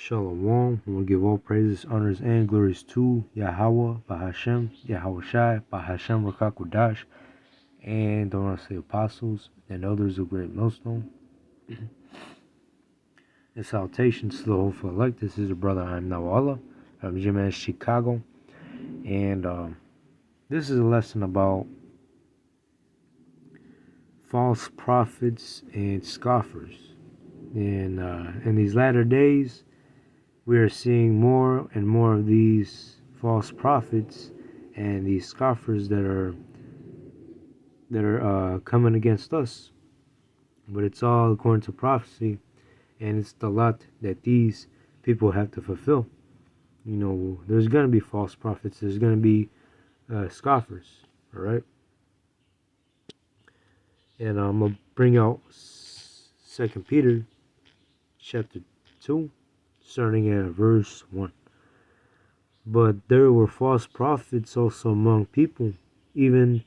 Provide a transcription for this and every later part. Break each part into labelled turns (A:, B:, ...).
A: Shalom. We give all praises, honors, and glories to Yahweh, Bahashem, Yahweh Shai, Bahashem Rakakudash, and don't want to say apostles and elders of Great Millstone. And salutations to the hopeful elect. This is your brother, I'm Nawala, from Jim Chicago. And this is a lesson about false prophets and scoffers. And in these latter days, we are seeing more and more of these false prophets and these scoffers that are coming against us. But it's all according to prophecy, and it's the lot that these people have to fulfill. You know, there's going to be false prophets. There's going to be scoffers. All right. And I'm going to bring out 2 Peter chapter 2, starting at verse 1. But there were false prophets also among people, even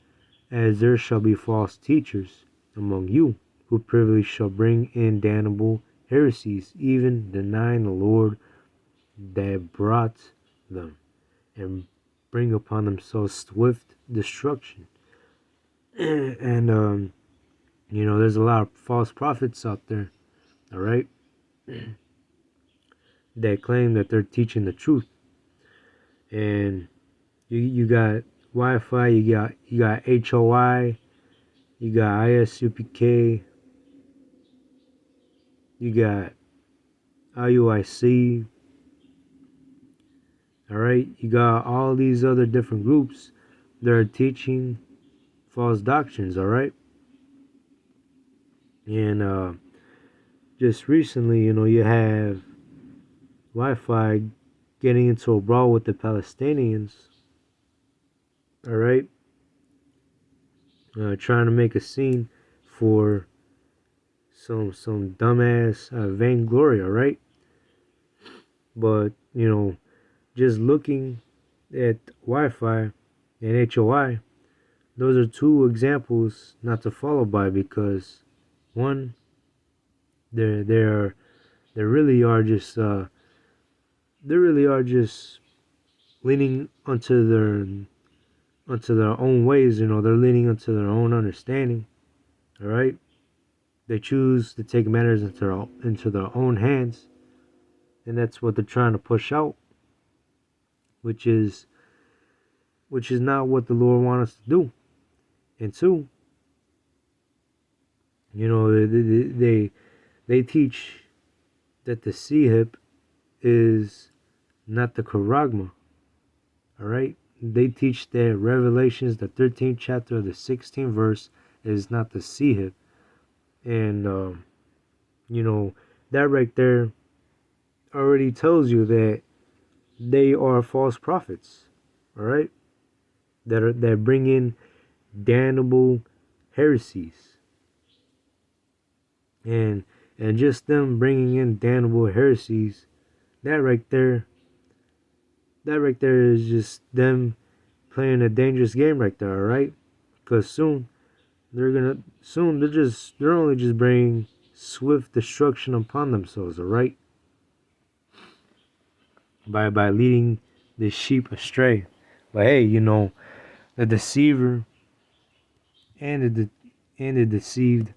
A: as there shall be false teachers among you, who privily shall bring in damnable heresies, even denying the Lord that brought them, and bring upon themselves swift destruction. And you know, there's a lot of false prophets out there, all right, that claim that they're teaching the truth. And you got Wi-Fi, you got HOI, you got ISUPK, you got IUIC, all right, you got all these other different groups that are teaching false doctrines, all right. And just recently, you know, you have Wi-Fi getting into a brawl with the Palestinians, all right, trying to make a scene for some dumbass vainglory, all right. But you know, just looking at Wi-Fi and HOI, those are two examples not to follow by, because one, they really are just leaning onto their own ways. You know, they're leaning onto their own understanding. All right, they choose to take matters into their own hands, and that's what they're trying to push out, which is not what the Lord wants us to do. And two, you know, they teach that the Sihip is not the Charagma. All right, they teach that Revelations, the 13th chapter of the 16th verse, is not the Sihip. And you know, that right there already tells you that they are false prophets. All right, that bring in damnable heresies. And just them bringing in damnable heresies, that right there is just them playing a dangerous game right there, all right? Because soon they're only just bringing swift destruction upon themselves, all right? By leading the sheep astray. But hey, you know, the deceiver and the deceived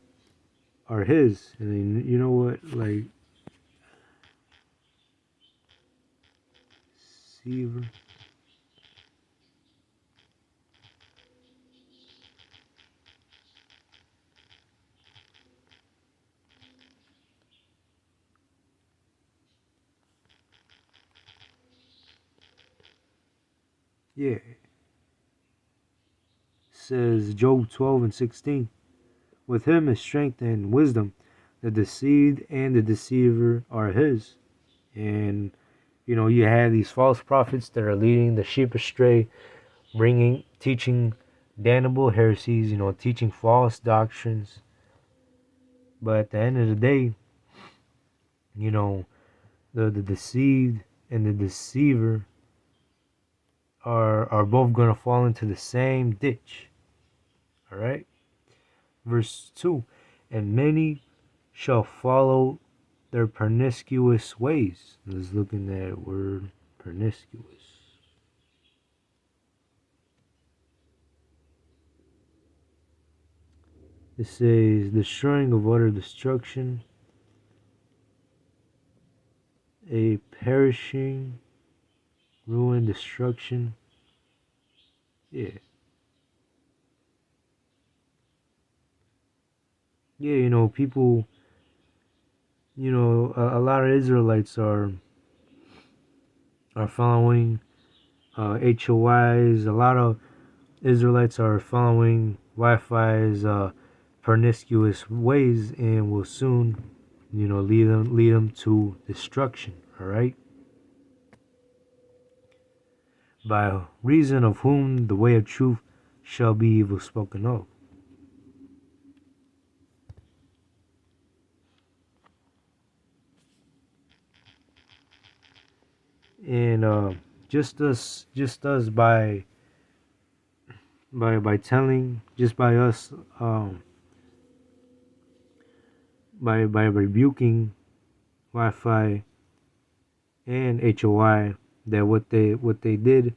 A: are his. And you know what, like, deceiver, yeah, says Job 12:16. With him is strength and wisdom. The deceived and the deceiver are his. And you know, you have these false prophets that are leading the sheep astray, teaching damnable heresies, you know, teaching false doctrines. But at the end of the day, you know, the deceived and the deceiver are both going to fall into the same ditch. All right. Verse 2, and many shall follow their promiscuous ways. Let's look in that word, promiscuous. It says destroying of utter destruction, a perishing, ruin, destruction. Yeah. Yeah, people, a lot of Israelites are following HOIs. A lot of Israelites are following Wi-Fi's promiscuous ways, and will soon, lead them to destruction. All right. By reason of whom the way of truth shall be evil spoken of. And just us by telling, just by us, by rebuking Wi-Fi and HOI, that what they did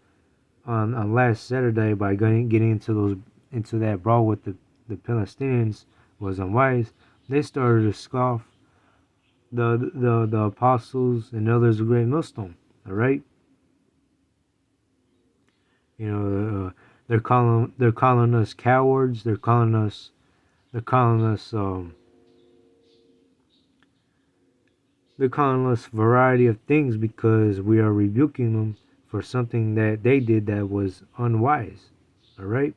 A: on last Saturday by getting into that brawl with the Palestinians was unwise. They started to scoff the apostles and others of great millstone. All right. They're calling us cowards. They're calling us variety of things because we are rebuking them for something that they did that was unwise. All right.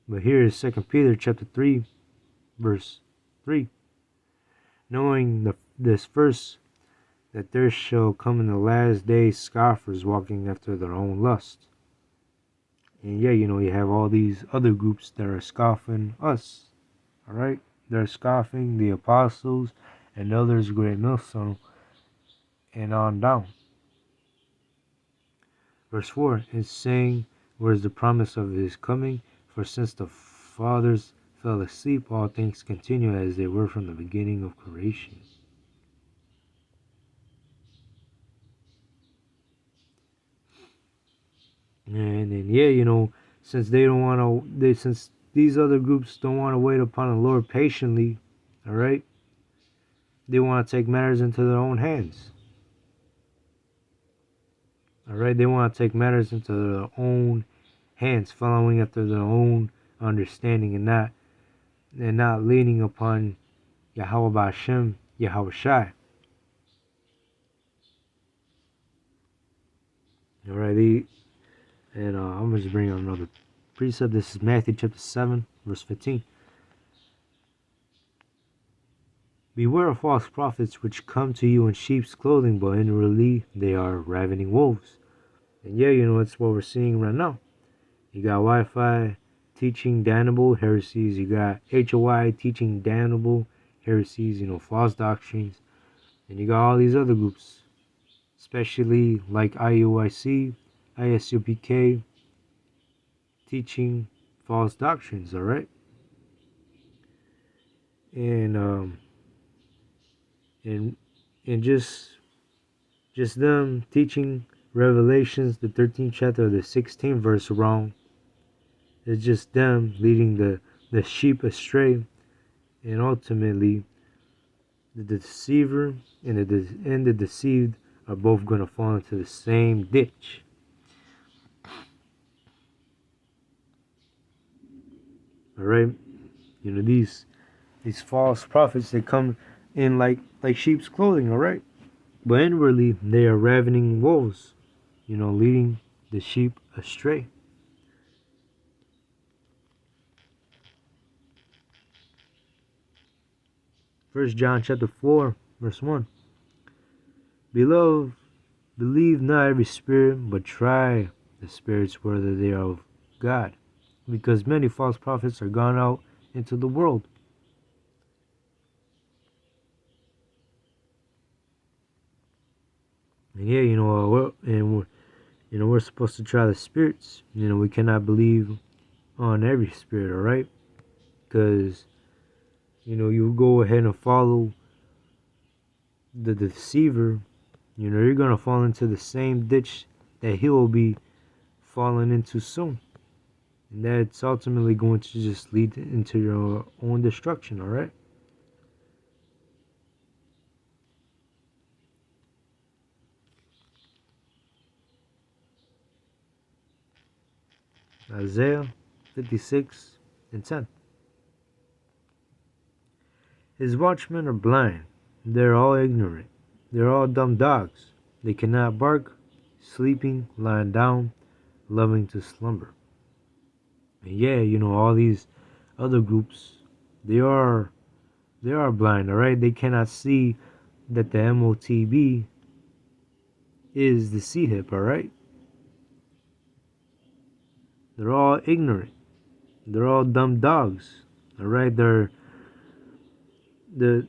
A: But here is 2 Peter chapter 3, verse 3. Knowing this first, that there shall come in the last days scoffers walking after their own lust. And yeah, you have all these other groups that are scoffing us. All right. They're scoffing the apostles and others great millstone, and on down. Verse 4 is saying, where is the promise of his coming? For since the fathers fell asleep, all things continue as they were from the beginning of creation. And then since they don't want to, since these other groups don't want to wait upon the Lord patiently, all right, they want to take matters into their own hands. All right, they want to take matters into their own hands, following after their own understanding, and not leaning upon Yahweh Ba'Shem, Yahweh Shai. All right, and I'm going to just bring on another precept. This is Matthew chapter 7, verse 15. Beware of false prophets which come to you in sheep's clothing, but inwardly they are ravening wolves. And yeah, that's what we're seeing right now. You got Wi-Fi teaching damnable heresies. You got HOI teaching damnable heresies, false doctrines. And you got all these other groups, especially like IUIC, ISUPK, teaching false doctrines, all right? And just them teaching Revelations, the 13th chapter of the 16th verse wrong. It's just them leading the sheep astray, and ultimately the deceiver and the deceived are both going to fall into the same ditch. All right, these false prophets, they come in like sheep's clothing, all right, but inwardly they are ravening wolves, leading the sheep astray. First John chapter 4, verse 1. Beloved, believe not every spirit, but try the spirits whether they are of God, because many false prophets are gone out into the world. And yeah, we're supposed to try the spirits. We cannot believe on every spirit, all right? Because you go ahead and follow the deceiver, you're gonna fall into the same ditch that he will be falling into soon. And that's ultimately going to just lead into your own destruction, alright? Isaiah 56:10. His watchmen are blind, they're all ignorant, they're all dumb dogs. They cannot bark, sleeping, lying down, loving to slumber. And yeah, all these other groups, they are blind, alright? They cannot see that the MOTB is the C-hip, alright? They're all ignorant. They're all dumb dogs, alright? They're they're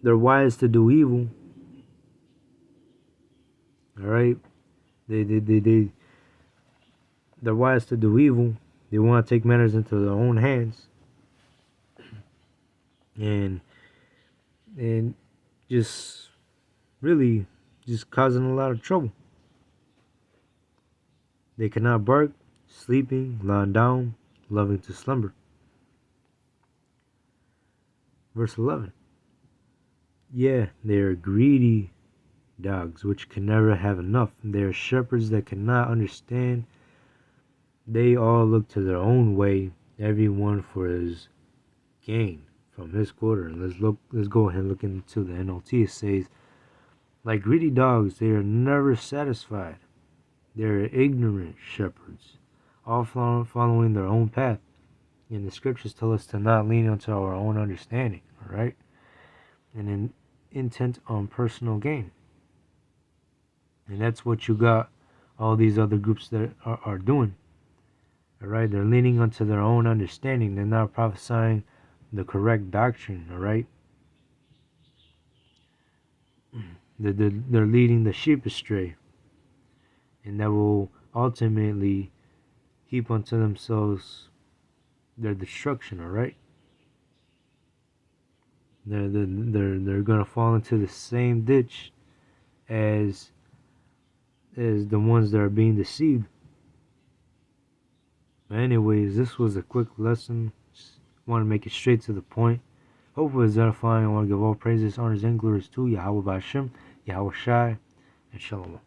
A: wise to do evil, alright? They're wise to do evil. They want to take matters into their own hands, and just really just causing a lot of trouble. They cannot bark, sleeping, lying down, loving to slumber. Verse 11. Yeah, they are greedy dogs which can never have enough. They are shepherds that cannot understand. They all look to their own way, everyone for his gain from his quarter. Let's go ahead and look into the NLT. It says, like greedy dogs, they are never satisfied. They are ignorant shepherds, all following their own path. And the scriptures tell us to not lean onto our own understanding, alright? And an intent on personal gain. And that's what you got all these other groups that are doing. Alright, they're leaning onto their own understanding. They're not prophesying the correct doctrine, alright? They're leading the sheep astray. And that will ultimately heap unto themselves their destruction, alright? They're gonna fall into the same ditch as the ones that are being deceived. But anyways, this was a quick lesson. Just want to make it straight to the point. Hopefully it's edifying. I want to give all praises, honors, and glories to Yahweh Ba'Shem, Yahweh Shai, and Shalom.